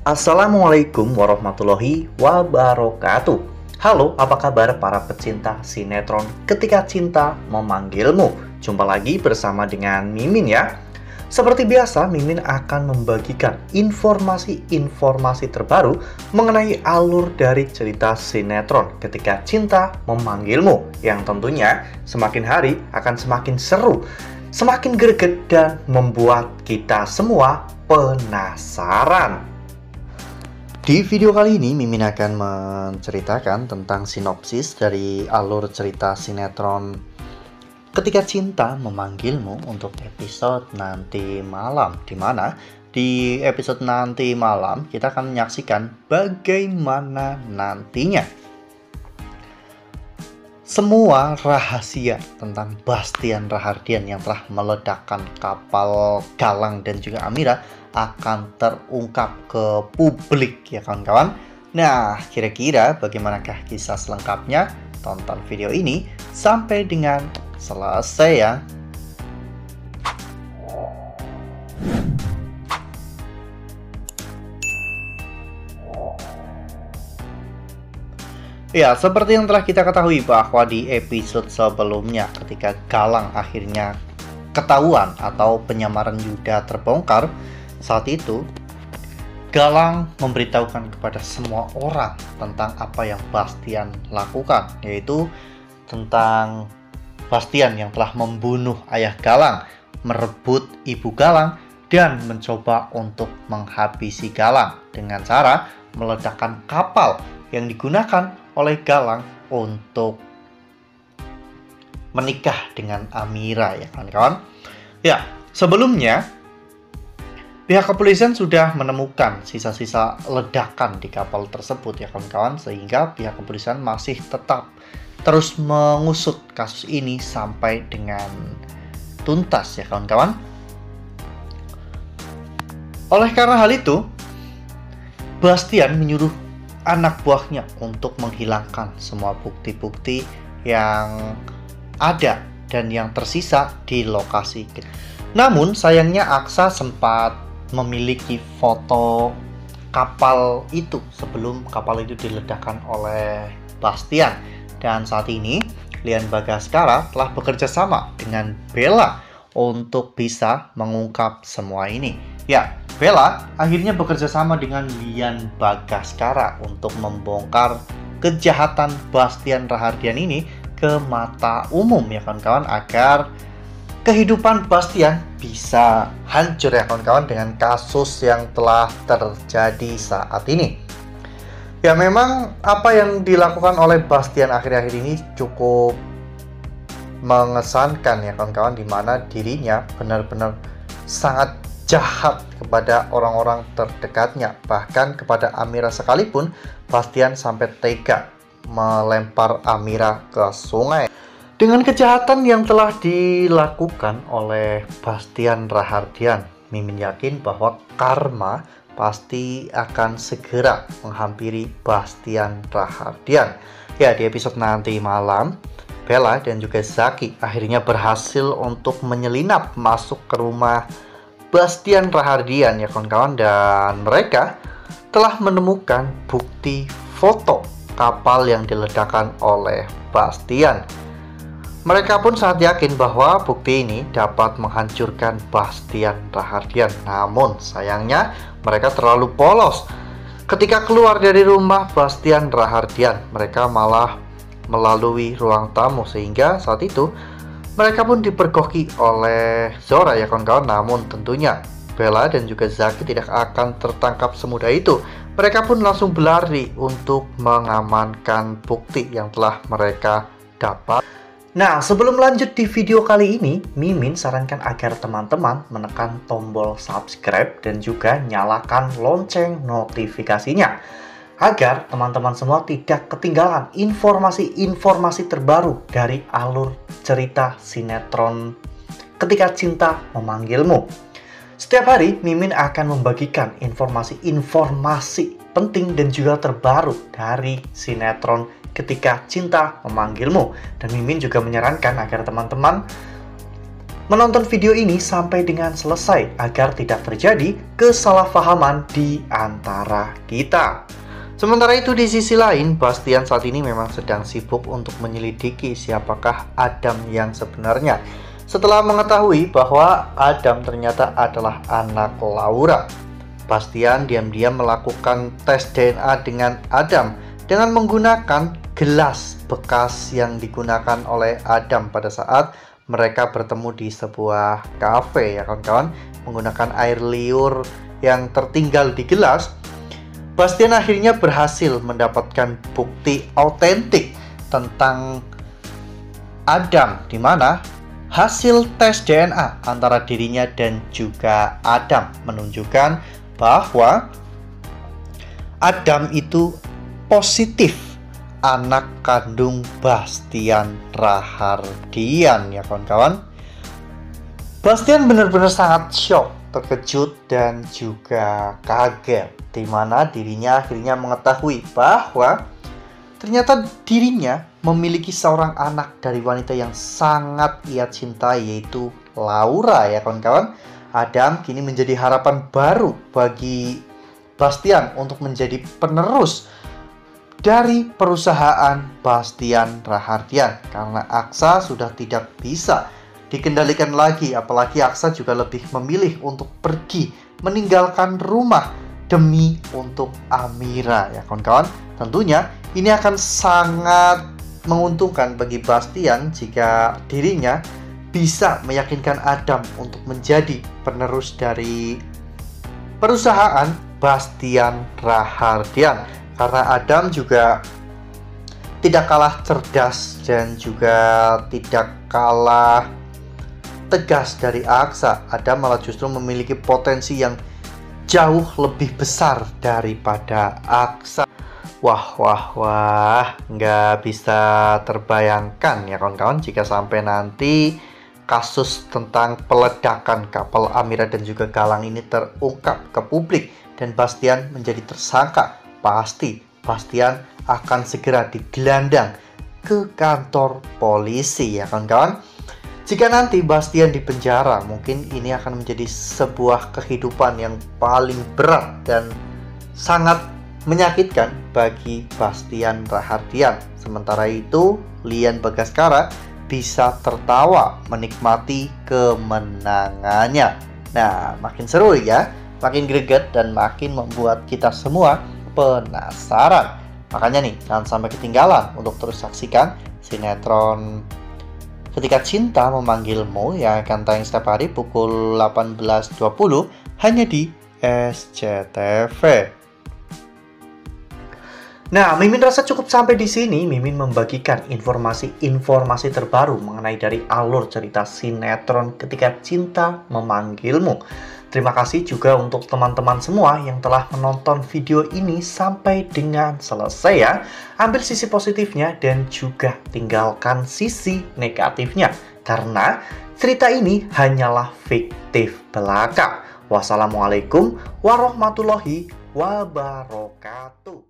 Assalamualaikum warahmatullahi wabarakatuh. Halo, apa kabar para pecinta sinetron Ketika Cinta Memanggilmu? Jumpa lagi bersama dengan Mimin ya. Seperti biasa, Mimin akan membagikan informasi-informasi terbaru mengenai alur dari cerita sinetron Ketika Cinta Memanggilmu, yang tentunya semakin hari akan semakin seru, semakin greget, dan membuat kita semua penasaran. Di video kali ini, Mimin akan menceritakan tentang sinopsis dari alur cerita sinetron Ketika Cinta Memanggilmu untuk episode nanti malam, di mana di episode nanti malam kita akan menyaksikan bagaimana nantinya semua rahasia tentang Bastian Rahardian yang telah meledakkan kapal Galang dan juga Amira akan terungkap ke publik ya kawan-kawan. Nah, kira-kira bagaimanakah kisah selengkapnya? Tonton video ini sampai dengan selesai ya. Ya, seperti yang telah kita ketahui bahwa di episode sebelumnya ketika Galang akhirnya ketahuan atau penyamaran Yuda terbongkar, saat itu Galang memberitahukan kepada semua orang tentang apa yang Bastian lakukan, yaitu tentang Bastian yang telah membunuh ayah Galang, merebut ibu Galang, dan mencoba untuk menghabisi Galang dengan cara meledakkan kapal yang digunakan oleh Galang untuk menikah dengan Amira ya kawan-kawan. Ya, sebelumnya pihak kepolisian sudah menemukan sisa-sisa ledakan di kapal tersebut ya kawan-kawan, sehingga pihak kepolisian masih tetap terus mengusut kasus ini sampai dengan tuntas ya kawan-kawan. Oleh karena hal itu, Bastian menyuruh anak buahnya untuk menghilangkan semua bukti-bukti yang ada dan yang tersisa di lokasi. Namun sayangnya Aksa sempat memiliki foto kapal itu sebelum kapal itu diledakkan oleh Bastian. Dan saat ini Lian Bagaskara telah bekerja sama dengan Bella untuk bisa mengungkap semua ini. Ya, Bella akhirnya bekerja sama dengan Lian Bagaskara untuk membongkar kejahatan Bastian Rahardian ini ke mata umum ya kawan-kawan, agar kehidupan Bastian bisa hancur ya kawan-kawan dengan kasus yang telah terjadi saat ini. Ya, memang apa yang dilakukan oleh Bastian akhir-akhir ini cukup mengesankan ya kawan-kawan, di mana dirinya benar-benar sangat jahat kepada orang-orang terdekatnya, bahkan kepada Amira sekalipun Bastian sampai tega melempar Amira ke sungai. Dengan kejahatan yang telah dilakukan oleh Bastian Rahardian, Mimin yakin bahwa karma pasti akan segera menghampiri Bastian Rahardian. Ya, di episode nanti malam, Bella dan juga Zaki akhirnya berhasil untuk menyelinap masuk ke rumah Bastian Rahardian ya kawan-kawan, dan mereka telah menemukan bukti foto kapal yang diledakkan oleh Bastian. Mereka pun sangat yakin bahwa bukti ini dapat menghancurkan Bastian Rahardian. Namun sayangnya mereka terlalu polos. Ketika keluar dari rumah Bastian Rahardian, mereka malah melalui ruang tamu, sehingga saat itu mereka pun dipergoki oleh Zora ya kawan-kawan. Namun tentunya Bella dan juga Zaki tidak akan tertangkap semudah itu. Mereka pun langsung berlari untuk mengamankan bukti yang telah mereka dapat. Nah, sebelum lanjut di video kali ini, Mimin sarankan agar teman-teman menekan tombol subscribe dan juga nyalakan lonceng notifikasinya, agar teman-teman semua tidak ketinggalan informasi-informasi terbaru dari alur cerita sinetron Ketika Cinta Memanggilmu. Setiap hari, Mimin akan membagikan informasi-informasi penting dan juga terbaru dari sinetron Ketika Cinta Memanggilmu. Dan Mimin juga menyarankan agar teman-teman menonton video ini sampai dengan selesai agar tidak terjadi kesalahpahaman di antara kita. Sementara itu di sisi lain, Bastian saat ini memang sedang sibuk untuk menyelidiki siapakah Adam yang sebenarnya. Setelah mengetahui bahwa Adam ternyata adalah anak Laura, Bastian diam-diam melakukan tes DNA dengan Adam dengan menggunakan gelas bekas yang digunakan oleh Adam pada saat mereka bertemu di sebuah kafe, ya kawan-kawan, menggunakan air liur yang tertinggal di gelas. Bastian akhirnya berhasil mendapatkan bukti autentik tentang Adam, di mana hasil tes DNA antara dirinya dan juga Adam menunjukkan bahwa Adam itu positif anak kandung Bastian Rahardian, ya kawan-kawan. Bastian benar-benar sangat shock, terkejut dan juga kaget, di mana dirinya akhirnya mengetahui bahwa ternyata dirinya memiliki seorang anak dari wanita yang sangat ia cintai, yaitu Laura, ya kawan-kawan. Adam kini menjadi harapan baru bagi Bastian untuk menjadi penerus dari perusahaan Bastian Rahardian, karena Aksa sudah tidak bisa dikendalikan lagi, apalagi Aksa juga lebih memilih untuk pergi meninggalkan rumah demi untuk Amira, ya kawan-kawan. Tentunya ini akan sangat menguntungkan bagi Bastian jika dirinya bisa meyakinkan Adam untuk menjadi penerus dari perusahaan Bastian Rahardian. Karena Adam juga tidak kalah cerdas dan juga tidak kalah tegas dari Aksa. Adam malah justru memiliki potensi yang jauh lebih besar daripada Aksa. Wah, nggak bisa terbayangkan ya kawan-kawan jika sampai nanti kasus tentang peledakan kapal Amira dan juga Galang ini terungkap ke publik dan Bastian menjadi tersangka. Pasti Bastian akan segera digelandang ke kantor polisi, ya kawan-kawan. Jika nanti Bastian dipenjara, mungkin ini akan menjadi sebuah kehidupan yang paling berat dan sangat menyakitkan bagi Bastian Rahardian. Sementara itu, Lian Bagaskara bisa tertawa menikmati kemenangannya. Nah, makin seru ya, makin greget dan makin membuat kita semua penasaran. Makanya nih, jangan sampai ketinggalan untuk terus saksikan sinetron Ketika Cinta Memanggilmu yang akan tayang setiap hari pukul 18.20 hanya di SCTV. Nah, Mimin rasa cukup sampai di sini. Mimin membagikan informasi-informasi terbaru mengenai dari alur cerita sinetron Ketika Cinta Memanggilmu. Terima kasih juga untuk teman-teman semua yang telah menonton video ini sampai dengan selesai ya. Ambil sisi positifnya dan juga tinggalkan sisi negatifnya. Karena cerita ini hanyalah fiktif belaka. Wassalamualaikum warahmatullahi wabarakatuh.